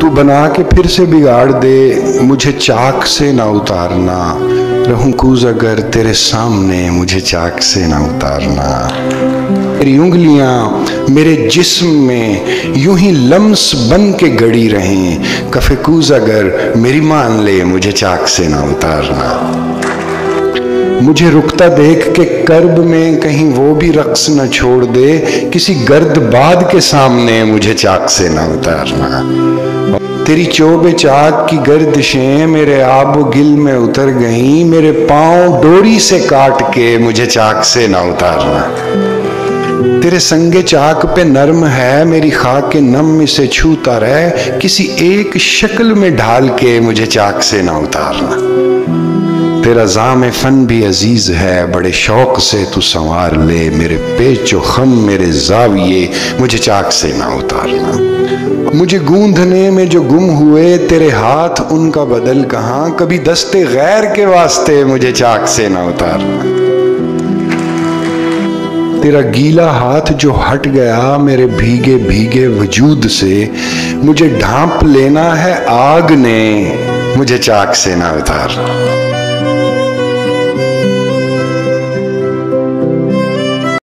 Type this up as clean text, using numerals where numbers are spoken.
तू बना के फिर से बिगाड़ दे, मुझे चाक से ना उतारना। रहूं कूज़ अगर तेरे सामने, मुझे चाक से ना उतारना। मेरी उंगलियां मेरे जिस्म में यूं ही लम्स बन के गड़ी रहें, कफ़े कूज़ अगर मेरी मान ले, मुझे चाक से ना उतारना। मुझे रुकता देख के कर्ब में कहीं वो भी रक्स न छोड़ दे, किसी गर्दबाद के सामने मुझे चाक से न उतारना। तेरी चोबे चाक की गर्दिशें मेरे आबो गिल में उतर गईं, मेरे पांव डोरी से काट के मुझे चाक से न उतारना। तेरे संगे चाक पे नर्म है मेरी खाक के नम इसे छूता रहे, किसी एक शक्ल में ढाल के मुझे चाक से न उतारना। तेरा जाम फन भी अजीज है, बड़े शौक से तू संवार ले, मेरे पेचो खम मेरे जाविये मुझे चाक से ना उतारना। मुझे गूंधने में जो गुम हुए तेरे हाथ, उनका बदल कहाँ, कभी दस्ते गैर के वास्ते मुझे चाक से ना उतारना। तेरा गीला हाथ जो हट गया मेरे भीगे भीगे वजूद से, मुझे ढांप लेना है आग ने, मुझे चाक से ना उतारना।